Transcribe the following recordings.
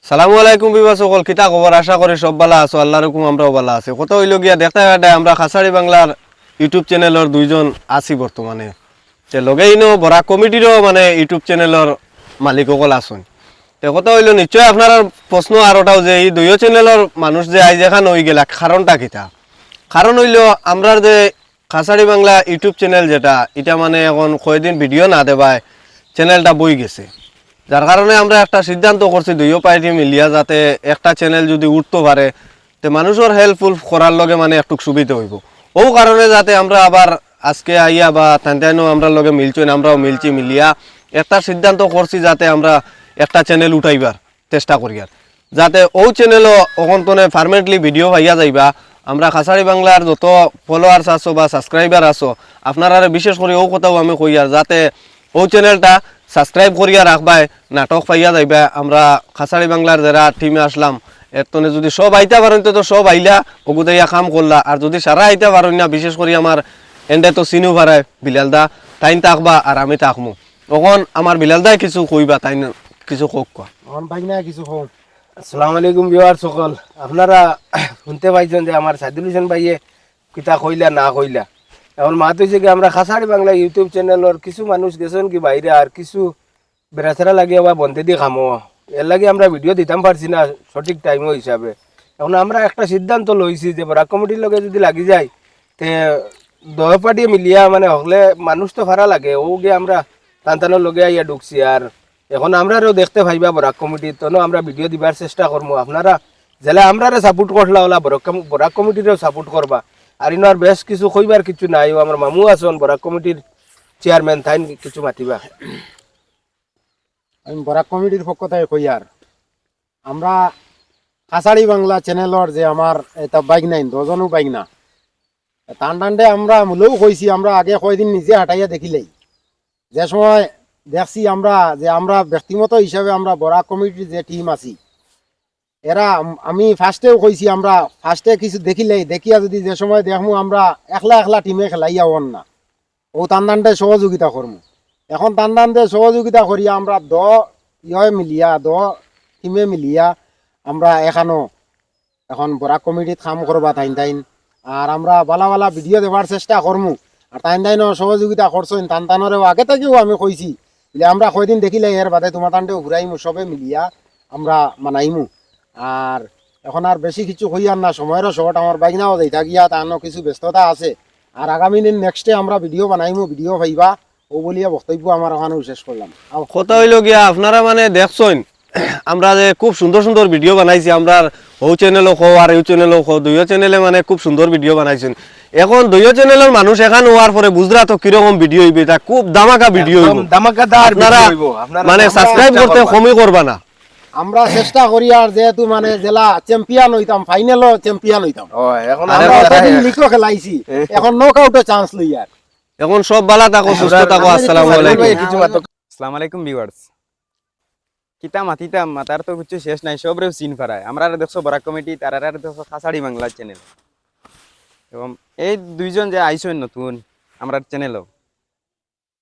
সালামু আলাইকুম বিবাহ সকল কিতা খবর আশা করি সব ভালো আছো আল্লাহর হুকুম আমরাও ভালো আছি কত হইল গিয়া দেখতে পাই আমরা খাসাড়ি বাংলার ইউটিউব চ্যানেলের দুইজন আছি বর্তমানে তে লগেই নো বড়া কমিটিরও মানে ইউটিউব চ্যানেলের মালিক সকল আছেন তে কত হইল নিশ্চয় আপনার প্রশ্ন আর ওটাও যে এই দুইও চ্যানেলের মানুষ যে আইজ এখান হয়ে গেলা কারণটা কিতা কারণ হইল আমরা যে খাসাড়ি বাংলা ইউটিউব চ্যানেল যেটা এটা মানে এখন কয়দিন ভিডিও না দেবায় চ্যানেলটা বই গেছে যার কারণে আমরা একটা সিদ্ধান্ত করছি দুইও পার্টি মিলিয়া যাতে একটা চ্যানেল যদি উঠতে পারে তো মানুষের হেল্পফুল করার লগে মানে একটু সুবিধা হইব ও কারণে যাতে আমরা আবার আজকে আইয়া বা তাইনো আমরা লগে মিলছই আমরাও মিলছি মিলিয়া একটা সিদ্ধান্ত করছি যাতে আমরা একটা চ্যানেল উঠাইবার চেষ্টা করি আর যাতে ও চ্যানেলও অকন্তনে পারমানেন্টলি ভিডিও পাইয়া যাইবা আমরা খাসাড়ি বাংলার যত ফলোয়ার্স আছো বা সাবস্ক্রাইবার আছো আপনারা বিশেষ করে ও কথাও আমি কই আর যাতে ও চ্যানেলটা সাবস্ক্রাইব করিয়া রাখবাই নাটক পাইয়া যাইবা আমরা খাসাড়ি বাংলার যারা টিমে আসলাম এতনে যদি সব আইতে পারেন তো সব আইলা ওগুদাইয়া কাম করলা আর যদি সারা আইতে পারেন না বিশেষ করে আমার এন্ডে তো সিনু ভাড়ায় বিলাল দা তাইন থাকবা আর আমি থাকমু তখন আমার বিলাল দাই কিছু কইবা তাই কিছু কোক কোয়া এখন ভাই না কিছু হোক। আসসালামু আলাইকুম ভিউয়ার সকল, আপনারা শুনতে পাইছেন যে আমার সাইদুল হোসেন ভাইয়ে কিতা কইলা না কইলা। এখন মাত হয়েছে কি আমরা খাসাড়ি বাংলা ইউটিউব চ্যানেলের কিছু মানুষ গেছেন কি বাইরে আর কিছু বেড়াচেরা লাগিয়ে বা বন্ধে দিয়ে খামো এর লাগে আমরা ভিডিও দিতাম পারছি না সঠিক টাইমও হিসাবে। এখন আমরা একটা সিদ্ধান্ত লইছি যে বরাক কমিটির লগে যদি লাগি যায় তে দয় পাটিয়ে মিলিয়া মানে হলে মানুষ তো ভাড়া লাগে ও গিয়ে আমরা টানটানোর লগে আইয়া ঢুকছি। আর এখন আমরাও দেখতে পাইবা বরাক কমিটির তখন আমরা ভিডিও দিবার চেষ্টা করবো। আপনারা জেলা আমরারে সাপোর্ট করলা ওলা বরাক কমিটিরও সাপোর্ট করবা। আর ইনার বেশ কিছু কইবার কিছু নাই, আমার মামু আছেন বরাক কমিটির চেয়ারম্যান তাই কিছু মাতিবা। আমি বরাক কমিটির পক্ষ থেকে কই আর আমরা খাসাড়ি বাংলা চ্যানেলর যে আমার এটা বাইক নাই দজনও বাইক না টান টানডে আমরা মূলেও কইছি আমরা আগে কয়দিন নিজে হাঁটাইয়া দেখিলেই যে সময় দেখছি আমরা যে আমরা ব্যক্তিগত হিসাবে আমরা বরাক কমিটির যে টিম আছি এরা আমি ফার্স্টেও কইছি আমরা ফার্স্টে কিছু দেখিলেই দেখিয়া যদি যে সময় দেখমু আমরা একলা একলা টিমে খেলাইয়া হন না ও টান টানডে সহযোগিতা করমু। এখন টান টানডে সহযোগিতা করিয়া আমরা মিলিয়া টিমে মিলিয়া আমরা এখন বরাক কমিটিত কাম করবা তাইন আর আমরা বালা বালা ভিডিও দেওয়ার চেষ্টা করমু। আর তাইনও সহযোগিতা করছেন টানটানরেও আগে থেকেও আমি কইছি যে আমরা কয়দিন দেখিলে এর বাদে তোমার টানটেও ঘুরাইমু সবে মিলিয়া আমরা মানাইমু। আর এখন আর বেশি কিছু হইয়ার না, সময়েরও শর্ট, আমার বাইকনাও যাই থাকিয়া তারও কিছু ব্যস্ততা আছে। আর আগামী দিন নেক্সটে আমরা ভিডিও বানাইমু, ভিডিও পাইবা ও বলিয়া বক্তব্য আমার ওখানেও শেষ করলাম। কথা হইল গিয়া আপনারা মানে দেখছেন আমরা যে খুব সুন্দর সুন্দর ভিডিও বানাইছি আমরা ও চ্যানেলও খো আর এই চ্যানেলও খো দুইও চ্যানেলে মানে খুব সুন্দর ভিডিও বানাইছেন। এখন দুইও চ্যানেলের মানুষ এখান হওয়ার পরে বুঝরা তো কিরকম ভিডিও হইবে, তা খুব দামাকা ভিডিও হইব, দামাকাদার আপনারা মানে সাবস্ক্রাইব করতে কমই করবা না। আমরা চেষ্টা করি আর যেহেতু মানে জেলা চ্যাম্পিয়ন হইতাম, ফাইনালও চ্যাম্পিয়ন হইতাম, এখন লিখো খেলাইছি, এখন নকআউটে চান্স লই আর এখন সব ভালো থাকো, সুস্থ থাকো। আসসালামু আলাইকুম। আসসালামু আলাইকুম ভিউয়ার্স। কিতা মাতিতাম মাতার তো কিছু শেষ নাই, সবরেও চিন ফারায়। আমরা দেখছো বরাক কমিটি, তারা দেখছো খাসাড়ি বাংলা চ্যানেল। এবং এই দুইজন যে আইসেন নতুন আমরা চ্যানেলও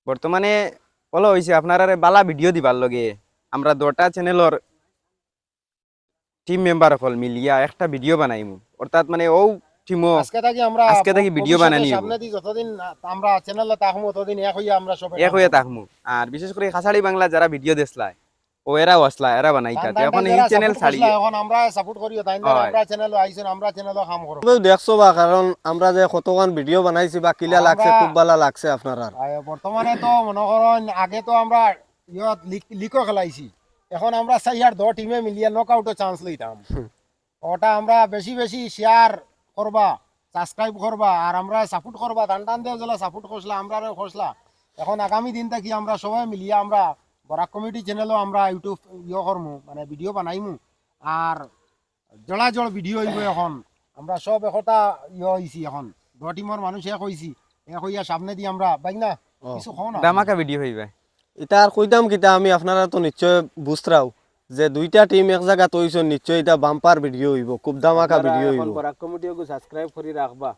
বর্তমানে বলা হয়েছে আপনারা বালা ভিডিও দিবার লগে আমরা 2টা চ্যানেলর টিম মেম্বার সকল মিলিয়া একটা ভিডিও বানাইমু। অর্থাৎ মানে ও টিমও আজকে থাকি ভিডিও বানানি সামনে দি যতদিন আমরা চ্যানেলে থাকমু ততদিন এক হইয়া আমরা সবাই এক হয়ে থাকমু। আর বিশেষ করে খাসাড়ি বাংলা যারা ভিডিও দেশলায় ও এরা আসলা এরা বানাইতা এখন এই চ্যানেল ছাড়ি এখন আমরা সাপোর্ট করিও তাই না, আমরা চ্যানেলে আইছেন, আমরা চ্যানেলে কাম করব। তুমি দেখছো বা কারণ আমরা যে কতক্ষণ ভিডিও বানাইছি বা কিলা লাগছে, খুব ভালো লাগছে আপনারা। বর্তমানে তো মনে করেন আগে তো আমরা লিখো খেলাইছি, এখন আমরা চাই আর 2 টিমে মিলিয়ে নকআউটে চান্স লইতাম। ওটা আমরা বেশি বেশি শেয়ার করবা, সাবস্ক্রাইব করবা আর আমরা সাপোর্ট করবা। টান দিয়ে যেলা সাপোর্ট করছলা আমরাও করছলা। এখন আগামী দিন থেকে আমরা সবাই মিলিয়ে আমরা বরাক কমিটি চ্যানেলও আমরা ইউটিউব করমু, মানে ভিডিও বানাইমু। আর জড় ভিডিও হইব। এখন আমরা সব একটা হইছি, এখন 2 টিমের মানুষ এক হইছি, এক হইয়া সামনে দিয়ে আমরা বাইক না কিছু খাও না দামাকা ভিডিও হইবে। এটা আর কইতাম কিতা আমি, আপনারা তো নিশ্চয় বুঝরাও যে 2টা টিম এক জায়গা তৈছ, নিশ্চয় এটা বাম্পার ভিডিও হইব, খুব দামাকা ভিডিও হইব। বরাক কমিটিও সাবস্ক্রাইব করে রাখবা।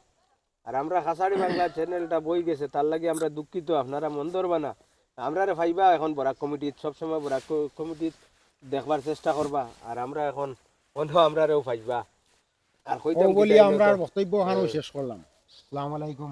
আর আমরা খাসাড়ি বাংলা চ্যানেলটা বই গেছে তার লাগে আমরা দুঃখিত, আপনারা মন ধরবা না। আমরা ভাইবা এখন বরাক কমিটির সবসময় বরাক কমিটির দেখবার চেষ্টা করবা আর আমরা এখন অন্য আমরাও পাইবা আর ও কইতাম বলি বিদায় আমরা লইতাম। আর বক্তব্য ওখানেও শেষ করলাম। আসসালামু আলাইকুম।